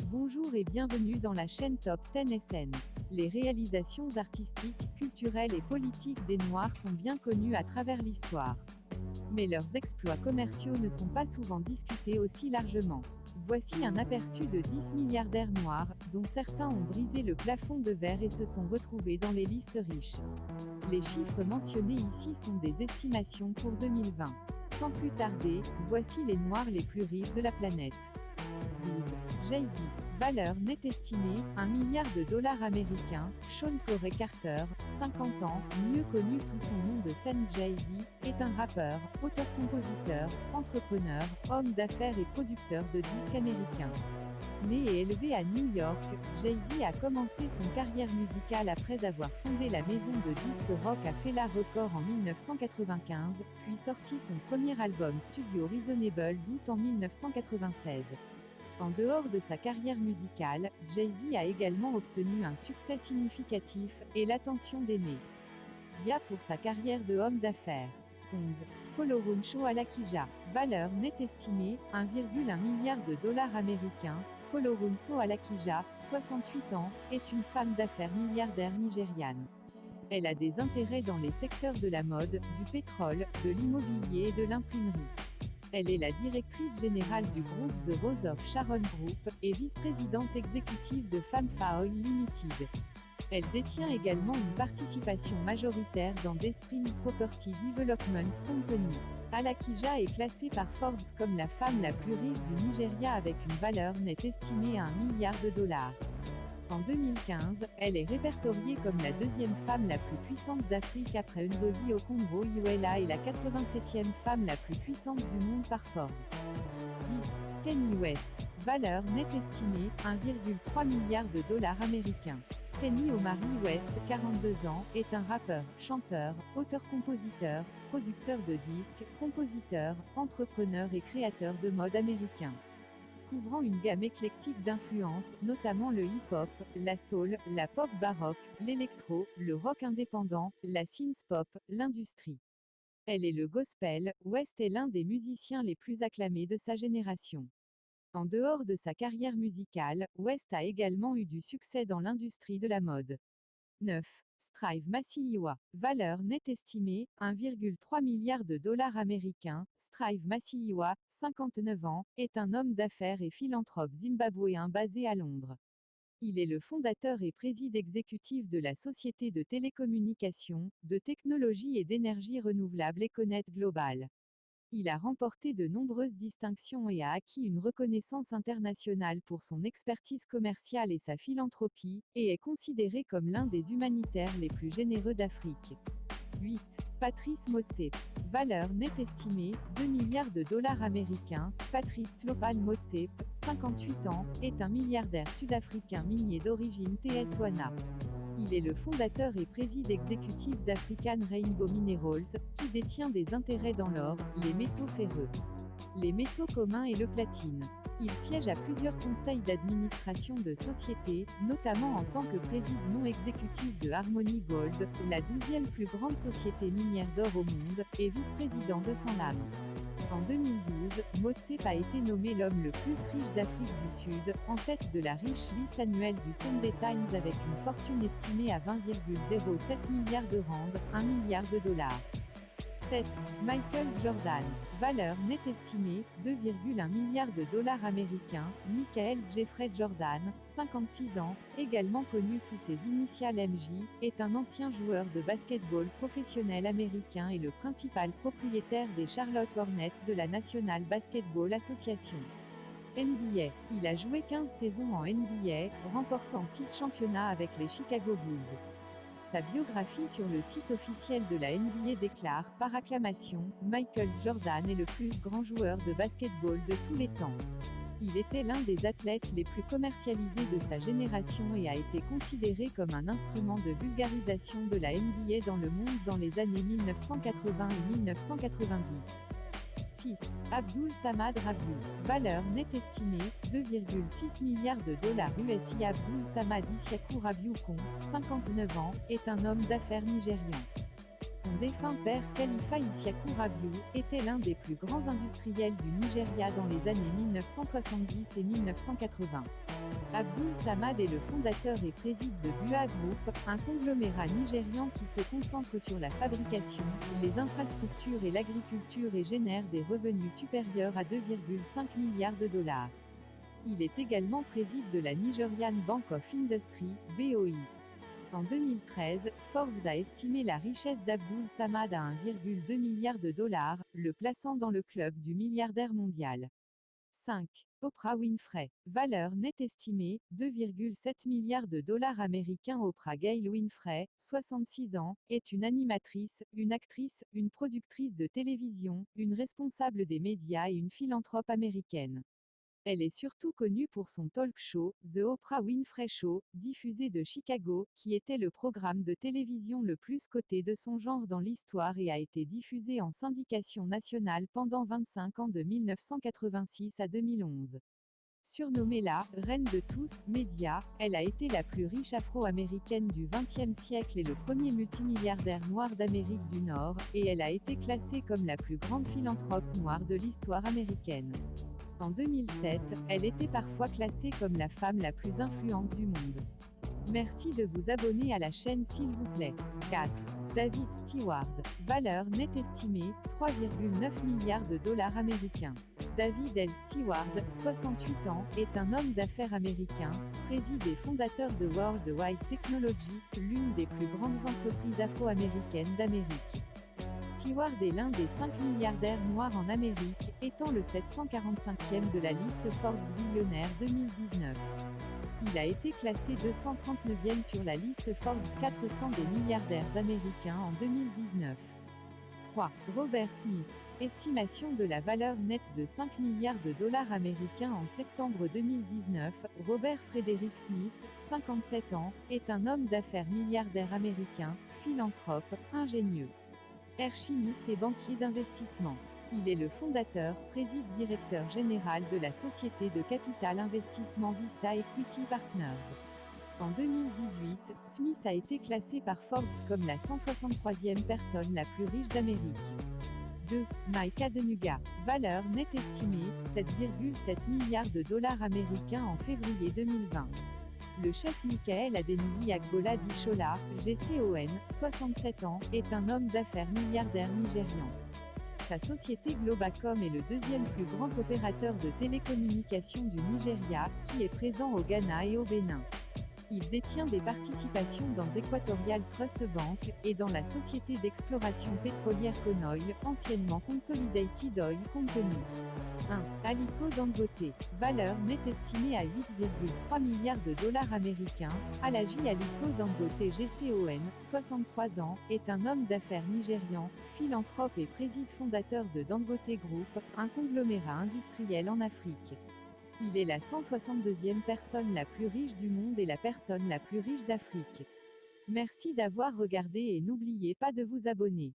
Bonjour et bienvenue dans la chaîne Top 10 SN. Les réalisations artistiques, culturelles et politiques des Noirs sont bien connues à travers l'histoire. Mais leurs exploits commerciaux ne sont pas souvent discutés aussi largement. Voici un aperçu de 10 milliardaires noirs, dont certains ont brisé le plafond de verre et se sont retrouvés dans les listes riches. Les chiffres mentionnés ici sont des estimations pour 2020. Sans plus tarder, voici les Noirs les plus riches de la planète. 12. Jay-Z. Valeur nette estimée, $1 milliard américains. Sean Corey Carter, 50 ans, mieux connu sous son nom de scène Jay-Z, est un rappeur, auteur-compositeur, entrepreneur, homme d'affaires et producteur de disques américain. Né et élevé à New York, Jay-Z a commencé son carrière musicale après avoir fondé la maison de disques rock Fela Records en 1995, puis sorti son premier album studio Reasonable Doubt en 1996. En dehors de sa carrière musicale, Jay-Z a également obtenu un succès significatif, et l'attention des médias pour sa carrière de homme d'affaires. 11. Folorun Soalakija. Valeur nette estimée, $1,1 milliard américains. Folorun Soalakija, 68 ans, est une femme d'affaires milliardaire nigériane. Elle a des intérêts dans les secteurs de la mode, du pétrole, de l'immobilier et de l'imprimerie. Elle est la directrice générale du groupe The Rose of Sharon Group, et vice-présidente exécutive de Famfa Oil Limited. Elle détient également une participation majoritaire dans Despring Property Development Company. Alakija est classée par Forbes comme la femme la plus riche du Nigeria avec une valeur nette estimée à $1 milliard. En 2015, elle est répertoriée comme la deuxième femme la plus puissante d'Afrique après Ngozi Okonjo-Iweala et la 87e femme la plus puissante du monde par Forbes. 10. Kanye West. Valeur nette estimée, $1,3 milliard américains. Kanye Omari West, 42 ans, est un rappeur, chanteur, auteur-compositeur, producteur de disques, compositeur, entrepreneur et créateur de mode américain. Couvrant une gamme éclectique d'influences, notamment le hip-hop, la soul, la pop baroque, l'électro, le rock indépendant, la synth-pop, l'industrie. Elle est le gospel. West est l'un des musiciens les plus acclamés de sa génération. En dehors de sa carrière musicale, West a également eu du succès dans l'industrie de la mode. 9. Strive Masiyiwa. Valeur nette estimée, $1,3 milliard américains. Strive Masiyiwa, 59 ans, est un homme d'affaires et philanthrope zimbabwéen basé à Londres. Il est le fondateur et président exécutif de la société de télécommunications, de technologie et d'énergie renouvelable Econet Global. Il a remporté de nombreuses distinctions et a acquis une reconnaissance internationale pour son expertise commerciale et sa philanthropie, et est considéré comme l'un des humanitaires les plus généreux d'Afrique. 8. Patrice Motsepe. Valeur nette estimée, $2 milliards américains. Patrice Tlopane Motsepe, 58 ans, est un milliardaire sud-africain minier d'origine Tswana. Il est le fondateur et président exécutif d'African Rainbow Minerals, qui détient des intérêts dans l'or, les métaux ferreux, les métaux communs et le platine. Il siège à plusieurs conseils d'administration de sociétés, notamment en tant que président non exécutif de Harmony Gold, la 12e plus grande société minière d'or au monde, et vice-président de Sanlam. En 2012, Motsepe a été nommé l'homme le plus riche d'Afrique du Sud, en tête de la riche liste annuelle du Sunday Times avec une fortune estimée à 20,07 milliards de rand, $1 milliard. 7. Michael Jordan. Valeur nette estimée, $2,1 milliard américains. Michael Jeffrey Jordan, 56 ans, également connu sous ses initiales MJ, est un ancien joueur de basketball professionnel américain et le principal propriétaire des Charlotte Hornets de la National Basketball Association. NBA. Il a joué 15 saisons en NBA, remportant 6 championnats avec les Chicago Bulls. Sa biographie sur le site officiel de la NBA déclare, par acclamation, Michael Jordan est le plus grand joueur de basketball de tous les temps. Il était l'un des athlètes les plus commercialisés de sa génération et a été considéré comme un instrument de vulgarisation de la NBA dans le monde dans les années 1980 et 1990. 6. Abdul Samad Rabiou. Valeur nette estimée, 2,6 milliards de dollars USD. Abdul Samad Issakou Rabiou Kon, 59 ans, est un homme d'affaires nigérian. Son défunt père Khalifa Issakou Rabiou était l'un des plus grands industriels du Nigeria dans les années 1970 et 1980. Abdul Samad est le fondateur et préside de BUA Group, un conglomérat nigérian qui se concentre sur la fabrication, les infrastructures et l'agriculture et génère des revenus supérieurs à 2,5 milliards de dollars. Il est également préside de la Nigerian Bank of Industry, BOI. En 2013, Forbes a estimé la richesse d'Abdul Samad à 1,2 milliard de dollars, le plaçant dans le club du milliardaire mondial. 5. Oprah Winfrey. Valeur nette estimée, 2,7 milliards de dollars américains. Oprah Gayle Winfrey, 66 ans, est une animatrice, une actrice, une productrice de télévision, une responsable des médias et une philanthrope américaine. Elle est surtout connue pour son talk show, The Oprah Winfrey Show, diffusé de Chicago, qui était le programme de télévision le plus coté de son genre dans l'histoire et a été diffusé en syndication nationale pendant 25 ans de 1986 à 2011. Surnommée la « reine de tous médias », elle a été la plus riche afro-américaine du XXe siècle et le premier multimilliardaire noir d'Amérique du Nord, et elle a été classée comme la plus grande philanthrope noire de l'histoire américaine. En 2007, elle était parfois classée comme la femme la plus influente du monde. Merci de vous abonner à la chaîne s'il vous plaît. 4. David Steward. Valeur nette estimée, 3,9 milliards de dollars américains. David L. Steward, 68 ans, est un homme d'affaires américain, préside et fondateur de Worldwide Technology, l'une des plus grandes entreprises afro-américaines d'Amérique. Steward est l'un des 5 milliardaires noirs en Amérique, étant le 745e de la liste Forbes Billionnaire 2019. Il a été classé 239e sur la liste Forbes 400 des milliardaires américains en 2019. 3. Robert Smith. Estimation de la valeur nette de 5 milliards de dollars américains en septembre 2019. Robert Frederick Smith, 57 ans, est un homme d'affaires milliardaire américain, philanthrope, ingénieux, chimiste et banquier d'investissement. Il est le fondateur, directeur général de la société de capital investissement Vista Equity Partners. En 2018, Smith a été classé par Forbes comme la 163e personne la plus riche d'Amérique. 2. Mike Adenuga. Valeur nette estimée, 7,7 milliards de dollars américains en février 2020. Le chef Michael Adeniji Agbola Dishola, GCON, 67 ans, est un homme d'affaires milliardaire nigérian. Sa société Globacom est le deuxième plus grand opérateur de télécommunications du Nigeria, qui est présent au Ghana et au Bénin. Il détient des participations dans Equatorial Trust Bank, et dans la société d'exploration pétrolière Conoil, anciennement Consolidated Oil Company. 1. Aliko Dangote. Valeur nette estimée à 8,3 milliards de dollars américains. Alaji Aliko Dangote GCON, 63 ans, est un homme d'affaires nigérian, philanthrope et fondateur de Dangote Group, un conglomérat industriel en Afrique. Il est la 162e personne la plus riche du monde et la personne la plus riche d'Afrique. Merci d'avoir regardé et n'oubliez pas de vous abonner.